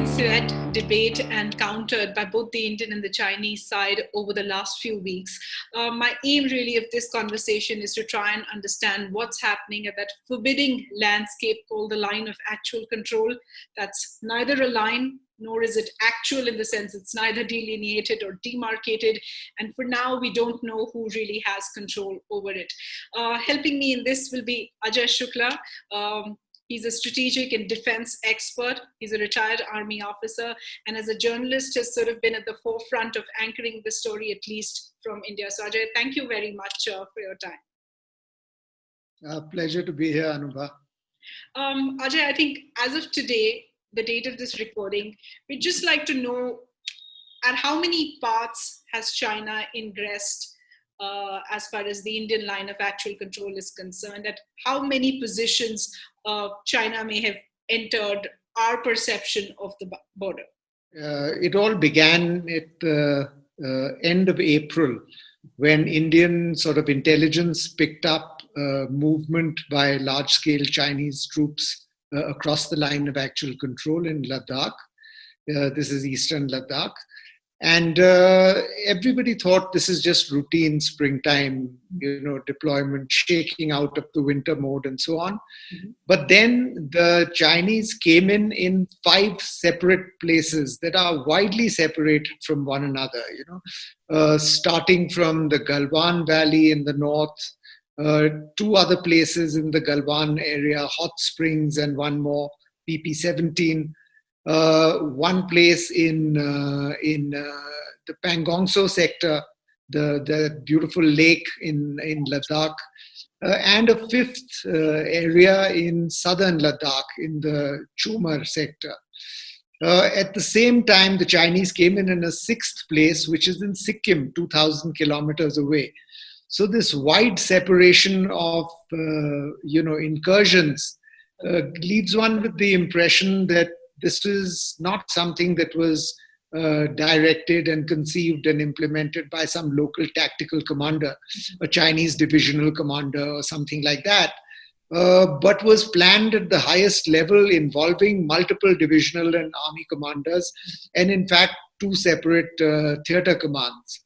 been said, debate, and countered by both the Indian and the Chinese side over the last few weeks. My aim really of this conversation is to try and understand what's happening at that forbidding landscape called the line of actual control. That's neither a line nor is it actual, in the sense it's neither delineated or demarcated. And for now, we don't know who really has control over it. Helping me in this will be Ajai Shukla. He's a strategic and defense expert. He's a retired army officer, and as a journalist has sort of been at the forefront of anchoring the story, at least from India. So Ajay, thank you very much for your time. Pleasure to be here, Anubha. Ajay, I think as of today, the date of this recording, we'd just like to know at how many parts has China ingressed as far as the Indian line of actual control is concerned, at how many positions China may have entered our perception of the border? It all began at the end of April, when Indian sort of intelligence picked up movement by large-scale Chinese troops across the line of actual control in Ladakh. This is Eastern Ladakh. And everybody thought this is just routine springtime, deployment, shaking out of the winter mode and so on. Mm-hmm. But then the Chinese came in 5 separate places that are widely separated from one another, starting from the Galwan Valley in the north, 2 other places in the Galwan area, Hot Springs and one more, PP-17. One place in the Pangongso sector, the beautiful lake in Ladakh, and a 5th area in southern Ladakh in the Chumar sector. At the same time, the Chinese came in a 6th place, which is in Sikkim, 2,000 kilometers away. So this wide separation of incursions leaves one with the impression that this is not something that was directed and conceived and implemented by some local tactical commander, a Chinese divisional commander or something like that, but was planned at the highest level, involving multiple divisional and army commanders, and in fact 2 separate theater commands.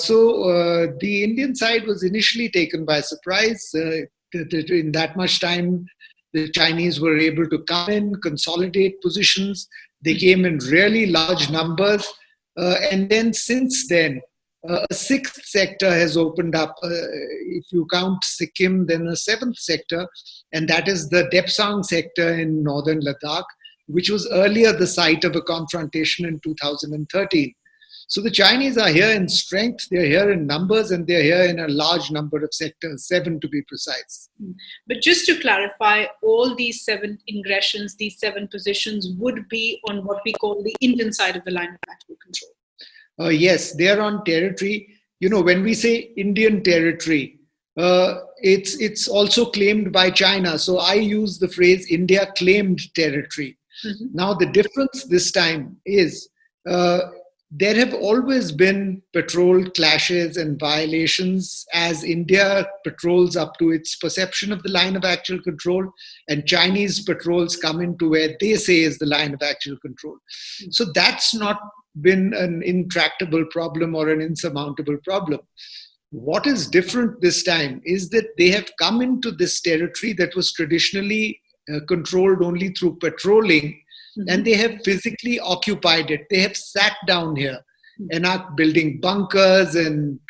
So the Indian side was initially taken by surprise. In that much time, the Chinese were able to come in, consolidate positions. They came in really large numbers. And then since then, a 6th sector has opened up. If you count Sikkim, then a 7th sector, and that is the Depsang sector in northern Ladakh, which was earlier the site of a confrontation in 2013. So the Chinese are here in strength, they're here in numbers, and they're here in a large number of sectors, 7 to be precise. But just to clarify, all these 7 ingressions, these 7 positions would be on what we call the Indian side of the line of actual control. Yes, they're on territory. When we say Indian territory, it's also claimed by China. So I use the phrase India claimed territory. Mm-hmm. Now the difference this time is there have always been patrol clashes and violations as India patrols up to its perception of the line of actual control, and Chinese patrols come into where they say is the line of actual control. So that's not been an intractable problem or an insurmountable problem. What is different this time is that they have come into this territory that was traditionally controlled only through patrolling. Mm-hmm. And they have physically occupied it. They have sat down here and are building bunkers and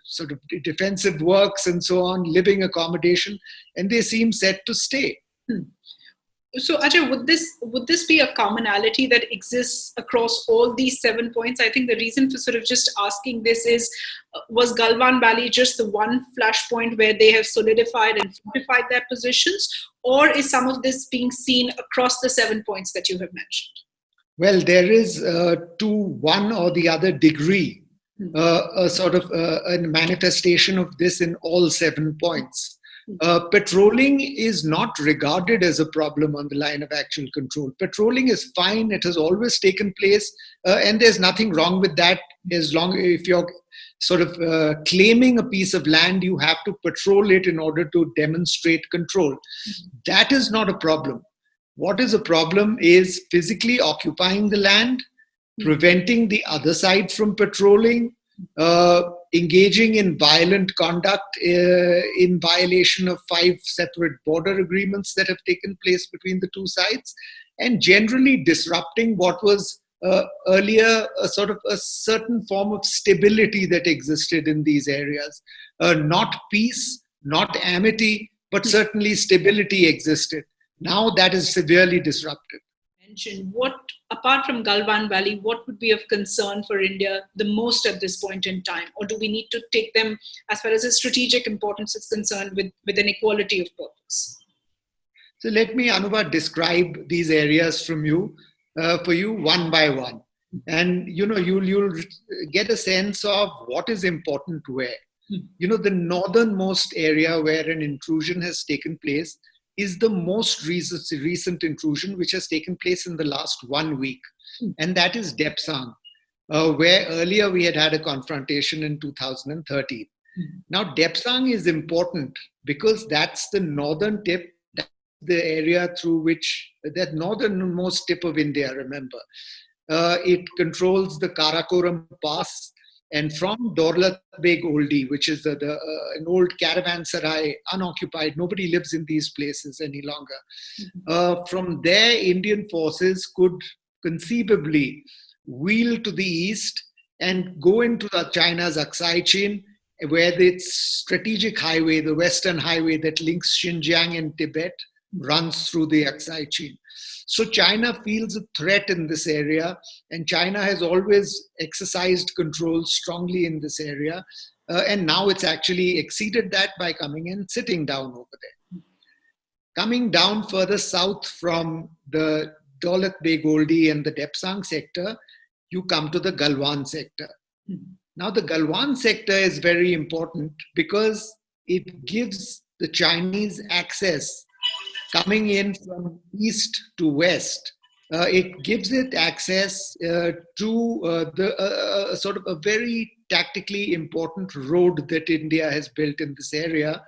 sort of defensive works and so on, living accommodation, and they seem set to stay. So Ajay, would this be a commonality that exists across all these 7 points? I think the reason for sort of just asking this is, was Galwan Valley just the one flashpoint where they have solidified and fortified their positions, or is some of this being seen across the 7 points that you have mentioned? Well, there is to one or the other degree a sort of a manifestation of this in all 7 points. Patrolling is not regarded as a problem on the line of actual control. Patrolling is fine. It has always taken place. And there's nothing wrong with that. As long if you're sort of claiming a piece of land, you have to patrol it in order to demonstrate control. That is not a problem. What is a problem is physically occupying the land, preventing the other side from patrolling, engaging in violent conduct in violation of 5 separate border agreements that have taken place between the two sides, and generally disrupting what was earlier a sort of a certain form of stability that existed in these areas. Not peace, not amity, but certainly stability existed. Now that is severely disrupted. What, apart from Galwan Valley, what would be of concern for India the most at this point in time? Or do we need to take them, as far as the strategic importance is concerned, with an equality of purpose? So let me, Anubha, describe these areas for you one by one. And, you'll get a sense of what is important where. The northernmost area where an intrusion has taken place is the most recent intrusion, which has taken place in the last 1 week. And that is Depsang, where earlier we had a confrontation in 2013. Now, Depsang is important because that's the northern tip, that's the area through which, that northernmost tip of India, remember. It controls the Karakoram Pass, and from Daulat Beg Oldie, which is an old caravanserai, unoccupied, nobody lives in these places any longer. From there, Indian forces could conceivably wheel to the east and go into China's Ajai chain, where its strategic highway, the Western Highway that links Xinjiang and Tibet, runs through the Ajai chain. So China feels a threat in this area, and China has always exercised control strongly in this area. And now it's actually exceeded that by coming and sitting down over there. Coming down further south from the Daulat Beg Oldie and the Depsang sector, you come to the Galwan sector. Now, the Galwan sector is very important because it gives the Chinese access coming in from east to west. It gives it access to the sort of a very tactically important road that India has built in this area,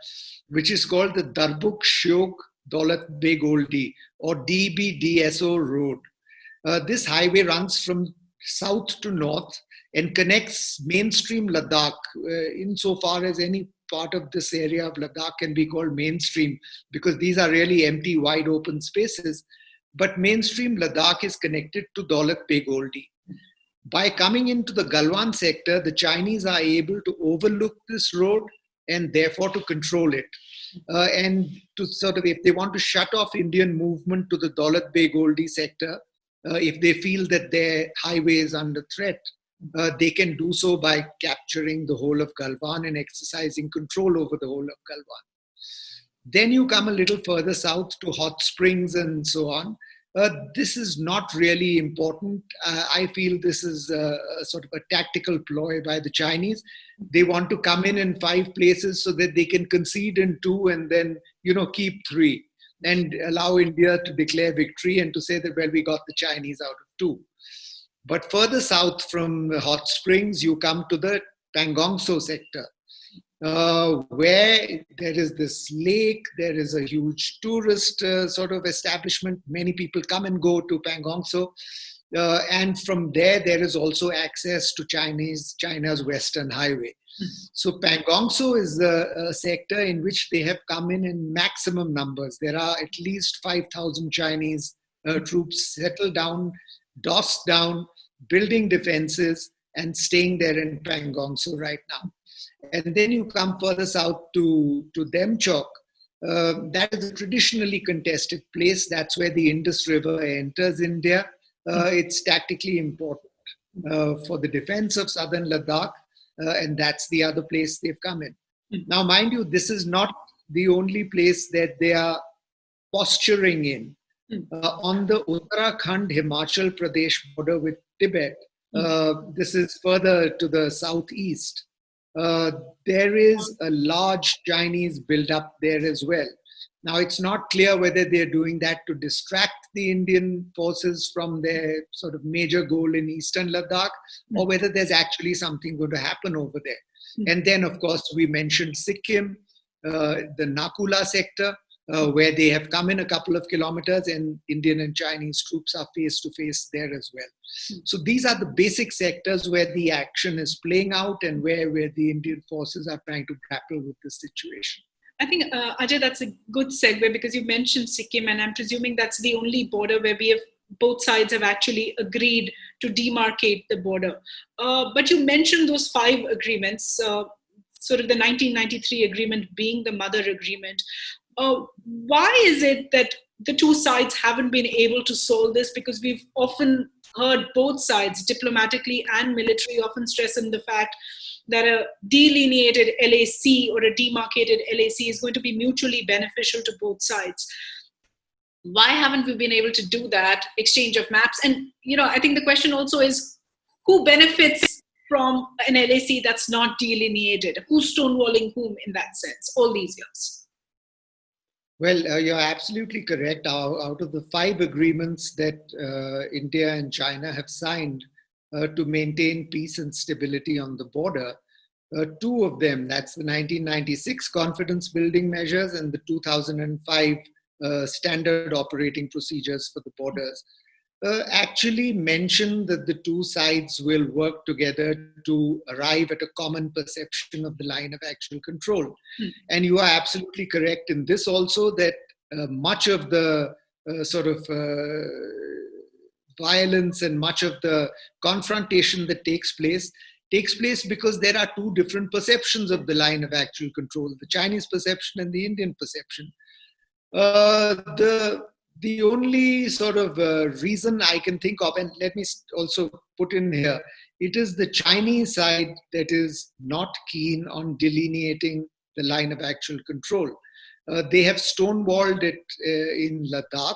which is called the Darbuk Shyok Daulat Beg Oldie, or DBDSO road. This highway runs from south to north and connects mainstream Ladakh, insofar as any part of this area of Ladakh can be called mainstream, because these are really empty, wide open spaces. But mainstream Ladakh is connected to Daulat Beg Oldie. By coming into the Galwan sector, the Chinese are able to overlook this road and therefore to control it. And to sort of, if they want to shut off Indian movement to the Daulat Beg Oldie sector, if they feel that their highway is under threat, they can do so by capturing the whole of Galwan and exercising control over the whole of Galwan. Then you come a little further south to hot springs and so on. This is not really important. I feel this is a sort of a tactical ploy by the Chinese. They want to come in 5 places so that they can concede in 2 and then, keep 3 and allow India to declare victory and to say that, well, we got the Chinese out of 2. But further south from the hot springs, you come to the Pangongso sector, where there is this lake, there is a huge tourist sort of establishment. Many people come and go to Pangongso. And from there is also access to China's Western Highway. So Pangongso is a sector in which they have come in maximum numbers. There are at least 5,000 Chinese troops settled down, dossed down, building defenses and staying there in Pangongso right now. And then you come further south to Demchok. That is a traditionally contested place. That's where the Indus River enters India. It's tactically important for the defense of southern Ladakh, and that's the other place they've come in. Now, mind you, this is not the only place that they are posturing in. On the Uttarakhand-Himachal Pradesh border with Tibet, this is further to the southeast, there is a large Chinese build-up there as well. Now, it's not clear whether they're doing that to distract the Indian forces from their sort of major goal in Eastern Ladakh, or whether there's actually something going to happen over there. And then, of course, we mentioned Sikkim, the Nakula sector, where they have come in a couple of kilometers and Indian and Chinese troops are face to face there as well. So these are the basic sectors where the action is playing out and where the Indian forces are trying to grapple with the situation. I think, Ajay, that's a good segue because you mentioned Sikkim, and I'm presuming that's the only border where both sides have actually agreed to demarcate the border. But you mentioned those 5 agreements, sort of the 1993 agreement being the mother agreement. Why is it that the two sides haven't been able to solve this? Because we've often heard both sides, diplomatically and military, often stress on the fact that a delineated LAC or a demarcated LAC is going to be mutually beneficial to both sides. Why haven't we been able to do that exchange of maps? And, I think the question also is, who benefits from an LAC that's not delineated? Who's stonewalling whom in that sense, all these years? Well, you're absolutely correct. Out of the 5 agreements that India and China have signed to maintain peace and stability on the border, 2 of them, that's the 1996 confidence building measures and the 2005 standard operating procedures for the borders, actually mention that the 2 sides will work together to arrive at a common perception of the line of actual control. And you are absolutely correct in this also, that much of the violence and much of the confrontation that takes place because there are 2 different perceptions of the line of actual control, the Chinese perception and the Indian perception. The only sort of reason I can think of, and let me also put in here, it is the Chinese side that is not keen on delineating the line of actual control. They have stonewalled it in Ladakh.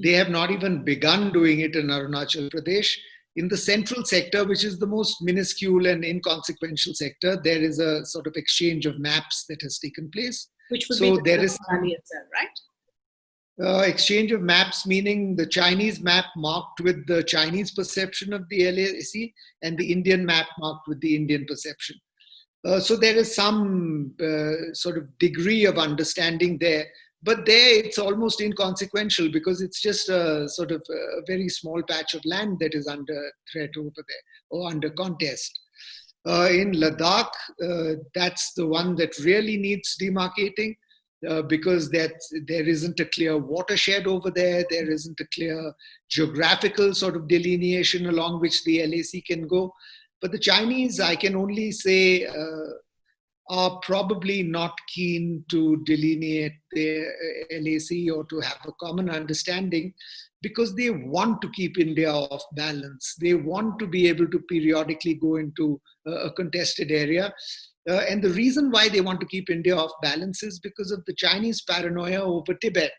They have not even begun doing it in Arunachal Pradesh. In the central sector, which is the most minuscule and inconsequential sector, there is a sort of exchange of maps that has taken place. Which would be the valley itself, right? Exchange of maps, meaning the Chinese map marked with the Chinese perception of the LAC and the Indian map marked with the Indian perception. So there is some sort of degree of understanding there, but there it's almost inconsequential because it's just a sort of a very small patch of land that is under threat over there or under contest. In Ladakh, that's the one that really needs demarcating. Because there isn't a clear watershed over there. There isn't a clear geographical sort of delineation along which the LAC can go. But the Chinese, I can only say, are probably not keen to delineate their LAC or to have a common understanding because they want to keep India off balance. They want to be able to periodically go into a contested area. And the reason why they want to keep India off balance is because of the Chinese paranoia over Tibet.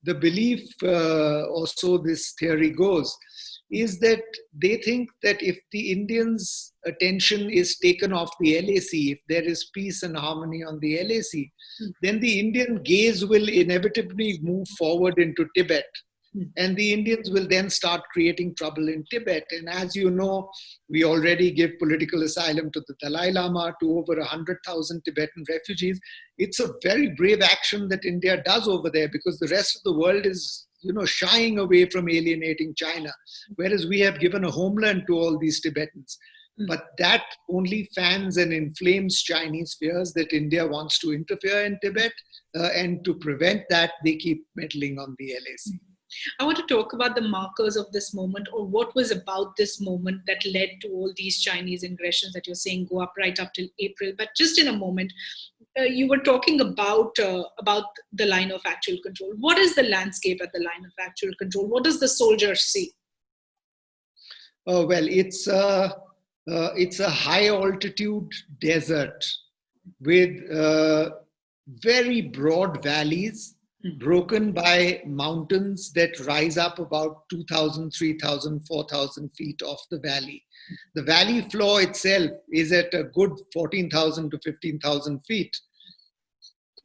The belief, or so this theory goes, is that they think that if the Indians' attention is taken off the LAC, if there is peace and harmony on the LAC, then the Indian gaze will inevitably move forward into Tibet. And the Indians will then start creating trouble in Tibet. And as you know, we already give political asylum to the Dalai Lama, to over 100,000 Tibetan refugees. It's a very brave action that India does over there because the rest of the world is, shying away from alienating China, whereas we have given a homeland to all these Tibetans. But that only fans and inflames Chinese fears that India wants to interfere in Tibet. And to prevent that, they keep meddling on the LAC. I want to talk about the markers of this moment, or what was about this moment that led to all these Chinese aggressions that you're saying go up right up till April. But just in a moment, you were talking about the line of actual control. What is the landscape at the line of actual control? What does the soldier see? Oh, well, it's a high altitude desert with very broad valleys broken by mountains that rise up about 2,000, 3,000, 4,000 feet off the valley. The valley floor itself is at a good 14,000 to 15,000 feet.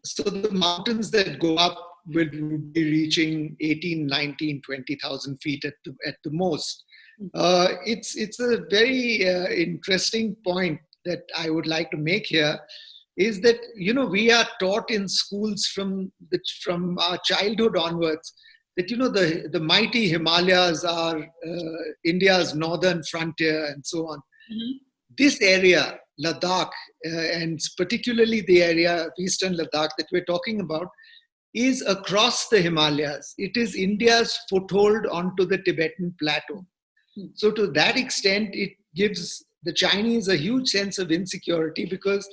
So the mountains that go up will be reaching 18, 19, 20,000 feet at the most. It's a very interesting point that I would like to make here, is that, we are taught in schools from our childhood onwards that, the mighty Himalayas are India's northern frontier and so on. Mm-hmm. This area, Ladakh, and particularly the area of Eastern Ladakh that we're talking about, is across the Himalayas. It is India's foothold onto the Tibetan plateau. So to that extent, it gives the Chinese a huge sense of insecurity, because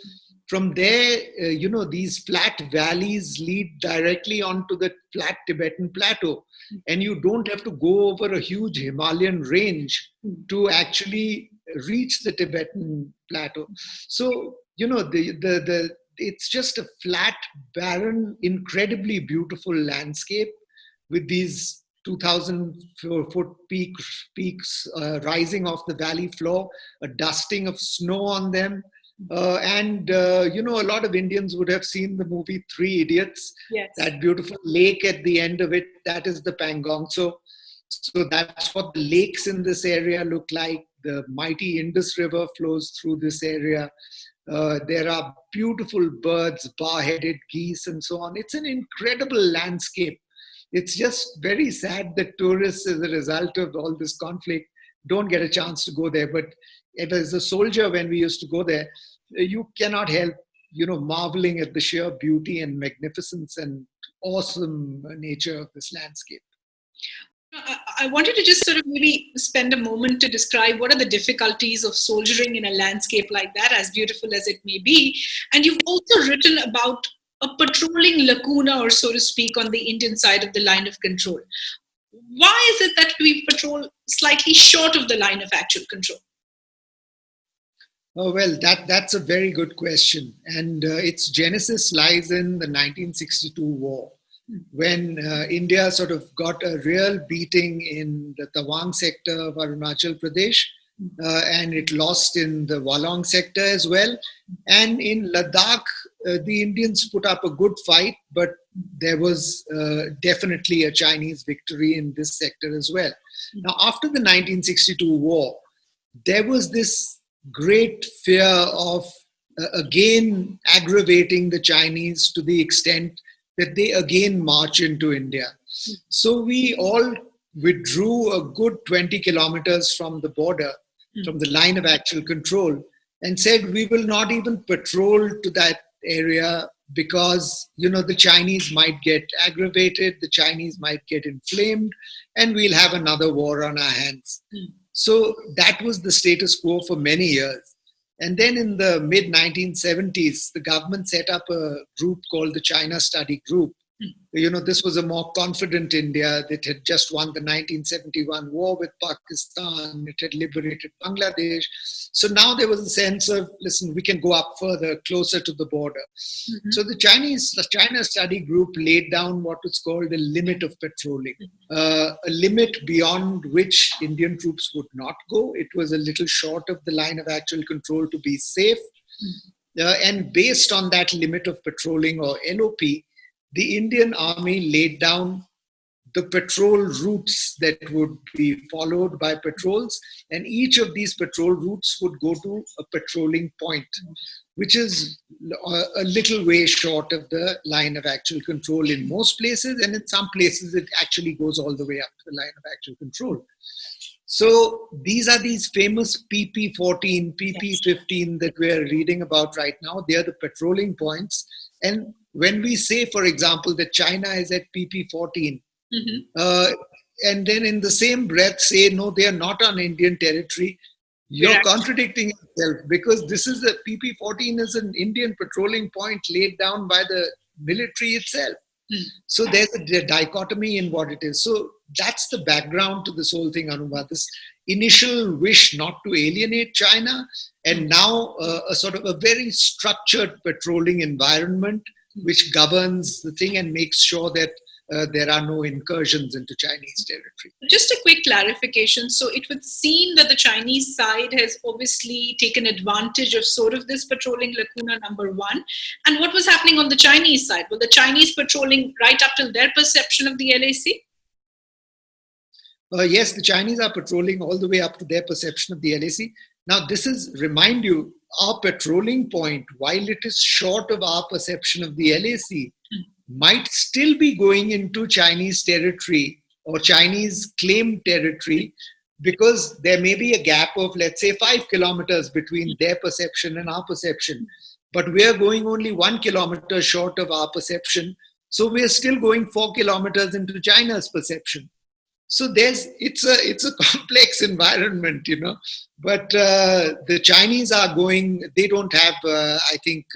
from there, these flat valleys lead directly onto the flat Tibetan plateau. And you don't have to go over a huge Himalayan range to actually reach the Tibetan plateau. So, it's just a flat, barren, incredibly beautiful landscape with these 2,000-foot peaks rising off the valley floor, a dusting of snow on them. And a lot of Indians would have seen the movie Three Idiots. Yes. That beautiful lake at the end of it, that is the Pangong. So that's what the lakes in this area look like. The mighty Indus River flows through this area. There are beautiful birds, bar-headed geese, and so on. It's an incredible landscape. It's just very sad that tourists, as a result of all this conflict, don't get a chance to go there. But as a soldier, when we used to go there, you cannot help, marveling at the sheer beauty and magnificence and awesome nature of this landscape. I wanted to just sort of maybe spend a moment to describe what are the difficulties of soldiering in a landscape like that, as beautiful as it may be. And you've also written about a patrolling lacuna, or so to speak, on the Indian side of the line of control. Why is it that we patrol slightly short of the line of actual control? Oh, well, that's a very good question. And its genesis lies in the 1962 war, when India sort of got a real beating in the Tawang sector of Arunachal Pradesh, and it lost in the Walong sector as well. And in Ladakh, the Indians put up a good fight, but there was definitely a Chinese victory in this sector as well. Now, after the 1962 war, there was this great fear of again aggravating the Chinese to the extent that they again march into India. So we all withdrew a good 20 kilometers from the border, from the line of actual control, and said we will not even patrol to that area because, the Chinese might get aggravated, the Chinese might get inflamed, and we'll have another war on our hands. So that was the status quo for many years. And then in the mid-1970s, the government set up a group called the China Study Group. This was a more confident India that had just won the 1971 war with Pakistan. It had liberated Bangladesh. So now there was a sense of, listen, we can go up further, closer to the border. So the China Study Group laid down what was called a limit of patrolling, a limit beyond which Indian troops would not go. It was a little short of the line of actual control to be safe. And based on that limit of patrolling, or LOP, the Indian Army laid down the patrol routes that would be followed by patrols, and each of these patrol routes would go to a patrolling point, which is a little way short of the line of actual control in most places, and in some places it actually goes all the way up to the line of actual control. So these are these famous PP14, PP15 that we're reading about right now. They are the patrolling points. And when we say, for example, that China is at PP14, and then in the same breath say, no, they are not on Indian territory, you're contradicting yourself, because this is a PP14 is an Indian patrolling point laid down by the military itself. So there's a dichotomy in what it is. So that's the background to this whole thing, Anubha. This initial wish not to alienate China, and now a sort of a very structured patrolling environment which governs the thing and makes sure that there are no incursions into Chinese territory. Just a quick clarification. So it would seem that the Chinese side has obviously taken advantage of sort of this patrolling lacuna, number one. And what was happening on the Chinese side? Were the Chinese patrolling right up till their perception of the LAC? Yes, the Chinese are patrolling all the way up to their perception of the LAC. Now, this is, remind you, our patrolling point, while it is short of our perception of the LAC, might still be going into Chinese territory or Chinese claimed territory, because there may be a gap of, let's say, 5 kilometers between their perception and our perception. But we are going only 1 kilometer short of our perception. So we are still going 4 kilometers into China's perception. So it's a complex environment, but the Chinese are going, they don't have, I think,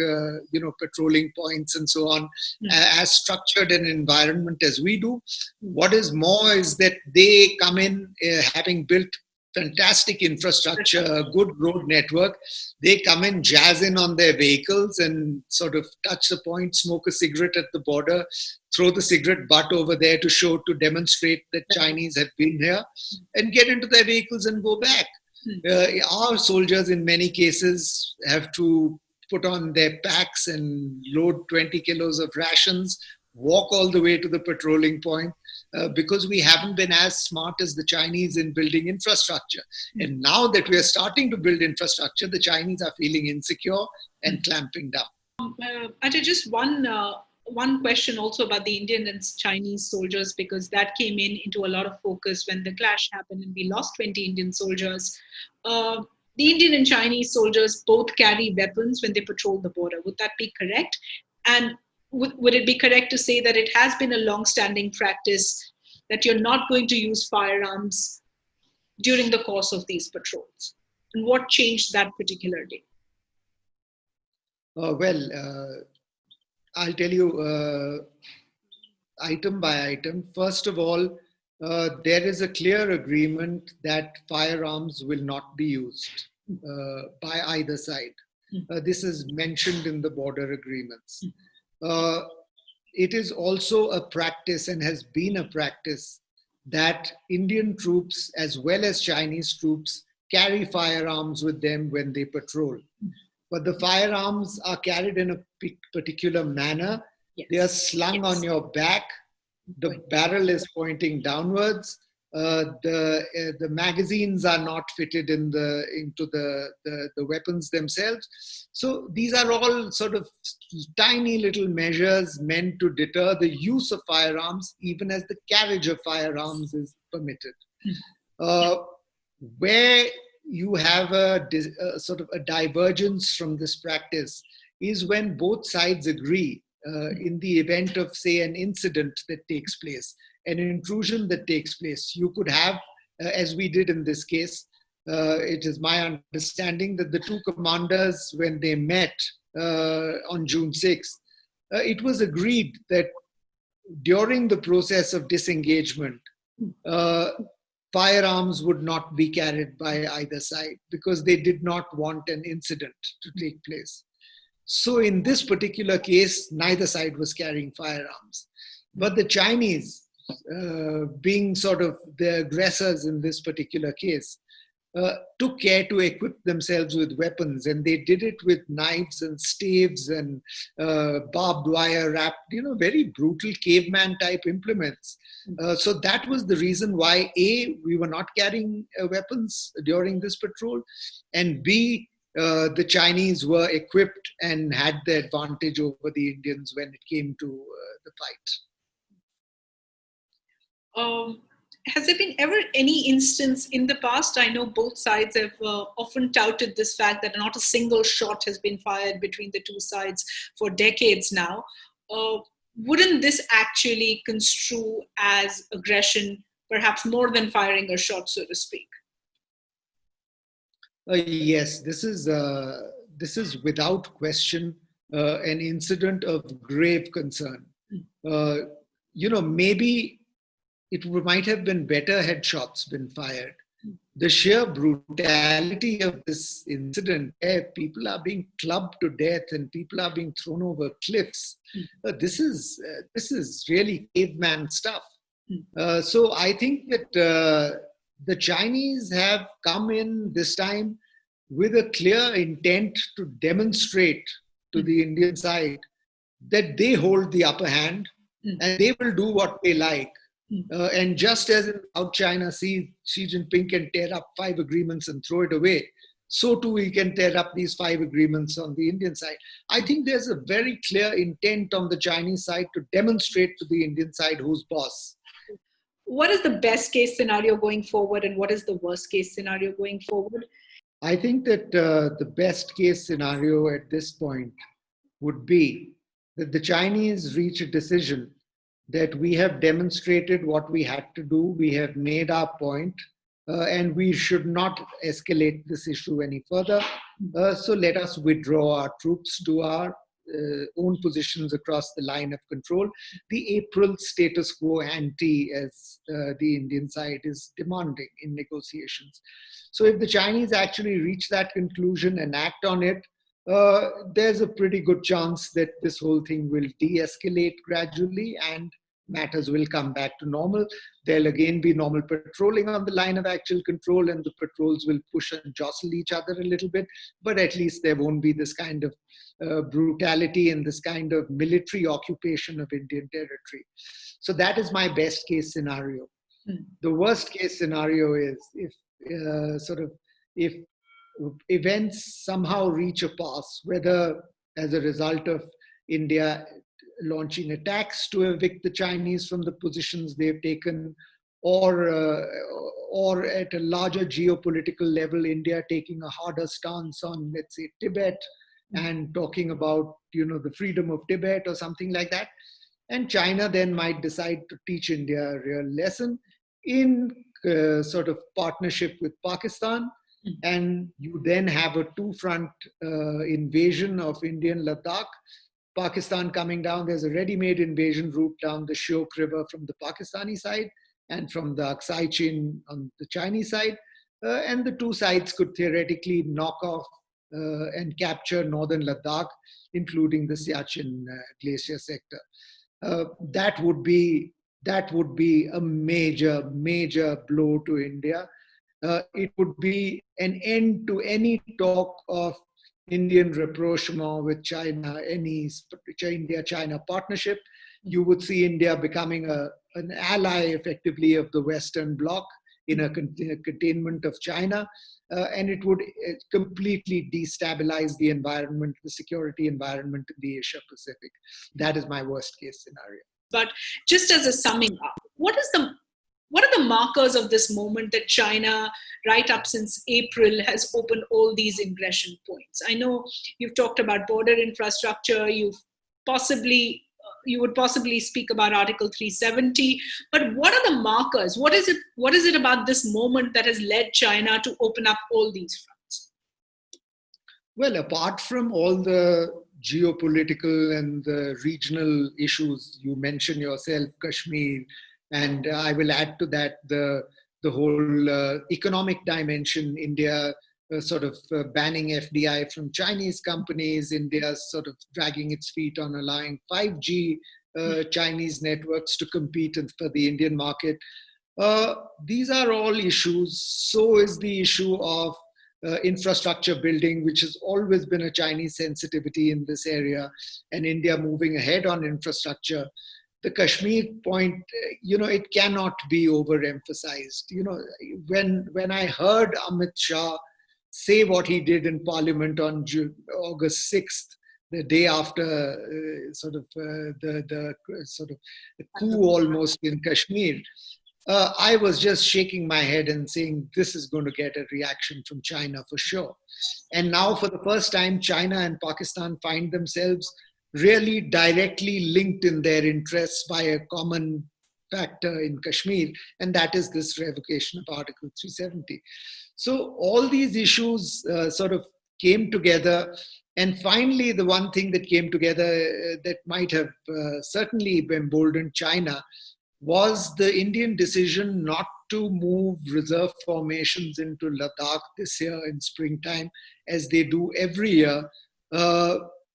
patrolling points and so on, as structured an environment as we do. What is more is that they come in having built fantastic infrastructure, a good road network. They come in, jazz in on their vehicles and sort of touch the point, smoke a cigarette at the border, throw the cigarette butt over there to demonstrate that Chinese have been here, and get into their vehicles and go back. Our soldiers in many cases have to put on their packs and load 20 kilos of rations, walk all the way to the patrolling point, because we haven't been as smart as the Chinese in building infrastructure. And now that we are starting to build infrastructure, the Chinese are feeling insecure and clamping down. Ajay, just one question also about the Indian and Chinese soldiers, because that came into a lot of focus when the clash happened and we lost 20 Indian soldiers. The Indian and Chinese soldiers both carry weapons when they patrol the border. Would that be correct? And would it be correct to say that it has been a long-standing practice that you're not going to use firearms during the course of these patrols? And what changed that particular day? I'll tell you item by item. First of all, there is a clear agreement that firearms will not be used by either side. This is mentioned in the border agreements. It is also a practice, and has been a practice, that Indian troops as well as Chinese troops carry firearms with them when they patrol. But the firearms are carried in a particular manner. Yes. They are slung on your back. The barrel is pointing downwards. The magazines are not fitted into the weapons themselves. So these are all sort of tiny little measures meant to deter the use of firearms, even as the carriage of firearms is permitted. Where you have a sort of a divergence from this practice is when both sides agree in the event of, say, an incident that takes place, an intrusion that takes place. You could have, as we did in this case, it is my understanding that the two commanders, when they met on June 6th, it was agreed that during the process of disengagement, firearms would not be carried by either side, because they did not want an incident to take place. So in this particular case, neither side was carrying firearms. But the Chinese, being sort of the aggressors in this particular case, took care to equip themselves with weapons, and they did it with knives and staves and barbed wire wrapped, very brutal caveman type implements. So that was the reason why A, we were not carrying weapons during this patrol, and B, the Chinese were equipped and had the advantage over the Indians when it came to the fight. Has there been ever any instance in the past? I know both sides have often touted this fact that not a single shot has been fired between the two sides for decades now. Wouldn't this actually construe as aggression, perhaps more than firing a shot, so to speak? Yes, this is without question an incident of grave concern. Maybe it might have been better had shots been fired. The sheer brutality of this incident, where people are being clubbed to death and people are being thrown over cliffs, this is really caveman stuff. So I think that the Chinese have come in this time with a clear intent to demonstrate to the Indian side that they hold the upper hand and they will do what they like. And just as in South China Sea, Xi Jinping can tear up 5 agreements and throw it away, so too we can tear up these 5 agreements on the Indian side. I think there's a very clear intent on the Chinese side to demonstrate to the Indian side who's boss. What is the best case scenario going forward, and what is the worst case scenario going forward? I think that the best case scenario at this point would be that the Chinese reach a decision that we have demonstrated what we had to do, we have made our point, and we should not escalate this issue any further. So let us withdraw our troops to our own positions across the line of control. The April status quo ante, as the Indian side is demanding in negotiations. So if the Chinese actually reach that conclusion and act on it, there's a pretty good chance that this whole thing will de-escalate gradually and matters will come back to normal. There'll again be normal patrolling on the line of actual control, and the patrols will push and jostle each other a little bit, but at least there won't be this kind of brutality and this kind of military occupation of Indian territory. So that is my best case scenario. The worst case scenario is if events somehow reach a pass, whether as a result of India launching attacks to evict the Chinese from the positions they've taken, or at a larger geopolitical level, India taking a harder stance on, let's say, Tibet and talking about, the freedom of Tibet or something like that. And China then might decide to teach India a real lesson in sort of partnership with Pakistan. And you then have a two-front invasion of Indian Ladakh. Pakistan coming down, there's a ready-made invasion route down the Shyok River from the Pakistani side and from the Aksai Chin on the Chinese side. And the two sides could theoretically knock off and capture northern Ladakh, including the Siachen glacier sector. That would be a major, major blow to India. It would be an end to any talk of Indian rapprochement with China, any India-China partnership. You would see India becoming an ally, effectively, of the Western Bloc in a containment of China, and it would completely destabilize the environment, the security environment in the Asia-Pacific. That is my worst-case scenario. But just as a summing up, what are the markers of this moment that China, right up since April, has opened all these ingression points? I know you've talked about border infrastructure, you would possibly speak about Article 370, but what are the markers? What is it about this moment that has led China to open up all these fronts? Well, apart from all the geopolitical and the regional issues you mentioned yourself, Kashmir, and I will add to that the whole economic dimension, India banning FDI from Chinese companies, India sort of dragging its feet on allowing 5G Chinese networks to compete for the Indian market. These are all issues. So is the issue of infrastructure building, which has always been a Chinese sensitivity in this area, and India moving ahead on infrastructure. The Kashmir point, it cannot be overemphasized. When I heard Amit Shah say what he did in Parliament on August 6th, the day after the coup almost in Kashmir, I was just shaking my head and saying, this is going to get a reaction from China for sure. And now for the first time, China and Pakistan find themselves really directly linked in their interests by a common factor in Kashmir, and that is this revocation of Article 370. So all these issues sort of came together, and finally the one thing that came together that might have certainly emboldened China was the Indian decision not to move reserve formations into Ladakh this year in springtime, as they do every year,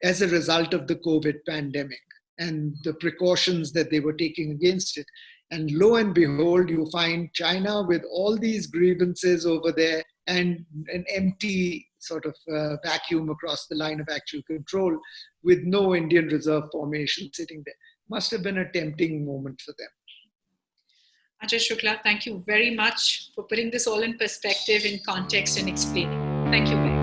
as a result of the COVID pandemic and the precautions that they were taking against it. And lo and behold, you find China with all these grievances over there and an empty sort of vacuum across the line of actual control with no Indian reserve formation sitting there. Must have been a tempting moment for them. Ajai Shukla, thank you very much for putting this all in perspective, in context, and explaining. Thank you very much.